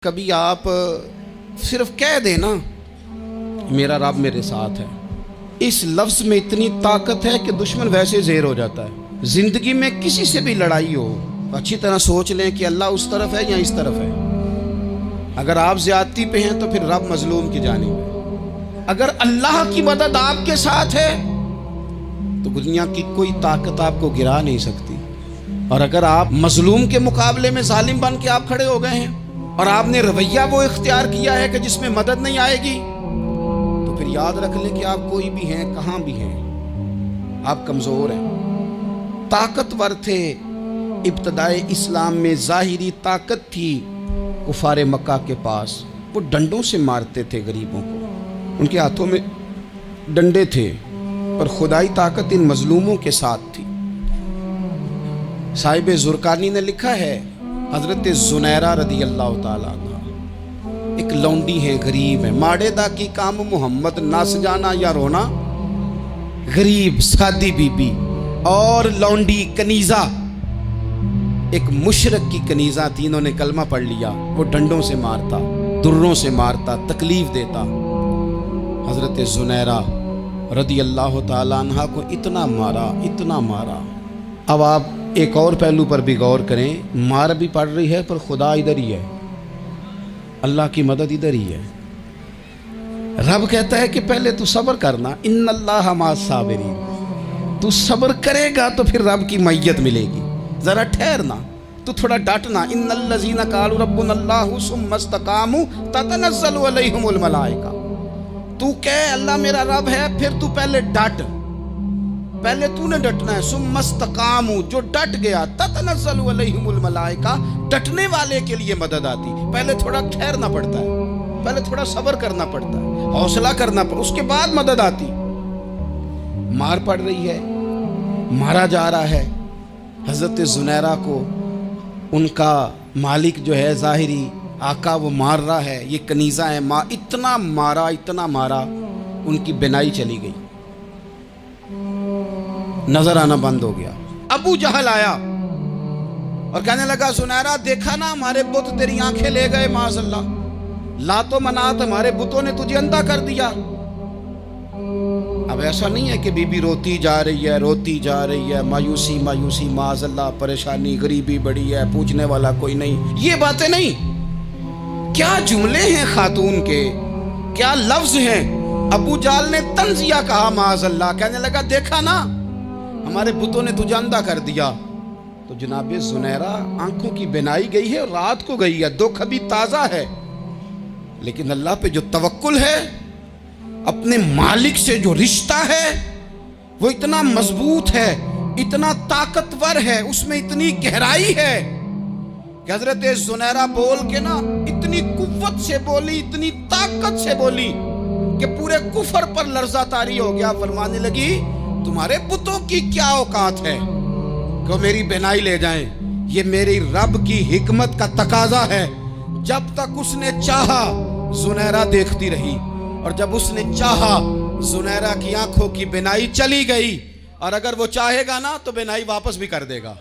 کبھی آپ صرف کہہ دیں نا میرا رب میرے ساتھ ہے، اس لفظ میں اتنی طاقت ہے کہ دشمن ویسے زیر ہو جاتا ہے۔ زندگی میں کسی سے بھی لڑائی ہو اچھی طرح سوچ لیں کہ اللہ اس طرف ہے یا اس طرف ہے۔ اگر آپ زیادتی پہ ہیں تو پھر رب مظلوم کی جانب ہے۔ اگر اللہ کی مدد آپ کے ساتھ ہے تو دنیا کی کوئی طاقت آپ کو گرا نہیں سکتی، اور اگر آپ مظلوم کے مقابلے میں ظالم بن کے آپ کھڑے ہو گئے ہیں اور آپ نے رویہ وہ اختیار کیا ہے کہ جس میں مدد نہیں آئے گی، تو پھر یاد رکھ لیں کہ آپ کوئی بھی ہیں، کہاں بھی ہیں، آپ کمزور ہیں۔ طاقتور تھے ابتدائے اسلام میں، ظاہری طاقت تھی کفار مکہ کے پاس، وہ ڈنڈوں سے مارتے تھے غریبوں کو، ان کے ہاتھوں میں ڈنڈے تھے، پر خدائی طاقت ان مظلوموں کے ساتھ تھی۔ صاحب زرقانی نے لکھا ہے، حضرت زنیرہ رضی اللہ تعالیٰ عنہ ایک لونڈی ہے، غریب ہے، ماڑے دا کی کام محمد نس جانا یا رونا، غریب سادی بی بی اور لونڈی کنیزہ، ایک مشرک کی کنیزہ تھی، انہوں نے کلمہ پڑھ لیا، وہ ڈنڈوں سے مارتا، دروں سے مارتا، تکلیف دیتا۔ حضرت زنیرہ رضی اللہ تعالیٰ عنہ کو اتنا مارا، اتنا مارا۔ اب آپ ایک اور پہلو پر بھی غور کریں، مار بھی پڑ رہی ہے پر خدا ادھر ہی ہے، اللہ کی مدد ادھر ہی ہے۔ رب کہتا ہے کہ پہلے تو صبر کرنا، ان اللہ مع الصابرین، تو صبر کرے گا تو پھر رب کی معیت ملے گی، ذرا ٹھہرنا، تو تھوڑا ڈٹنا۔ ان الذین قالوا ربنا اللہ ثم استقاموا تتنزل علیہم الملائکہ، تو کہے اللہ میرا رب ہے، پھر تو پہلے ڈٹ، پہلے تو نے ڈٹنا ہے۔ ثم استقاموا، جو ڈٹ گیا، تتنزل علیہم الملائکہ، ڈٹنے والے کے لیے مدد آتی، پہلے تھوڑا ٹھہرنا پڑتا ہے، پہلے تھوڑا صبر کرنا پڑتا ہے، حوصلہ کرنا پڑتا، اس کے بعد مدد آتی۔ مار پڑ رہی ہے، مارا جا رہا ہے حضرت زنیرہ کو، ان کا مالک جو ہے ظاہری آقا وہ مار رہا ہے، یہ کنیزہ ہے، اتنا مارا اتنا مارا، ان کی بینائی چلی گئی، نظر آنا بند ہو گیا۔ ابو جہل آیا اور کہنے لگا زنیرہ دیکھا نا ہمارے بت تیری آنکھیں لے گئے، معاذ اللہ، لات و منات ہمارے بتوں نے تجھے اندھا کر دیا۔ اب ایسا نہیں ہے کہ بی بی روتی جا رہی ہے، روتی جا رہی ہے، مایوسی مایوسی، معاذ اللہ، پریشانی، غریبی بڑی ہے، پوچھنے والا کوئی نہیں، یہ باتیں نہیں۔ کیا جملے ہیں خاتون کے، کیا لفظ ہیں۔ ابو جہل نے تنزیہ کہا، معاذ اللہ، کہنے لگا دیکھا نا ہمارے بتوں نے تجھے اندھا کر دیا۔ تو جناب زنیرہ آنکھوں کی بینائی گئی ہے، رات کو گئی ہے، دکھ ابھی تازہ ہے، لیکن اللہ پہ جو توکل ہے، اپنے مالک سے جو رشتہ ہے، وہ اتنا مضبوط ہے، اتنا طاقتور ہے، اس میں اتنی گہرائی ہے کہ حضرت زنیرہ بول کے نا اتنی قوت سے بولی، اتنی طاقت سے بولی کہ پورے کفر پر لرزہ طاری ہو گیا۔ فرمانے لگی تمہارے بتوں کی کیا اوقات ہے کہ میری بینائی لے جائیں، یہ میری رب کی حکمت کا تقاضا ہے۔ جب تک اس نے چاہا زنیرہ دیکھتی رہی، اور جب اس نے چاہا زنیرہ کی آنکھوں کی بینائی چلی گئی، اور اگر وہ چاہے گا نا تو بینائی واپس بھی کر دے گا۔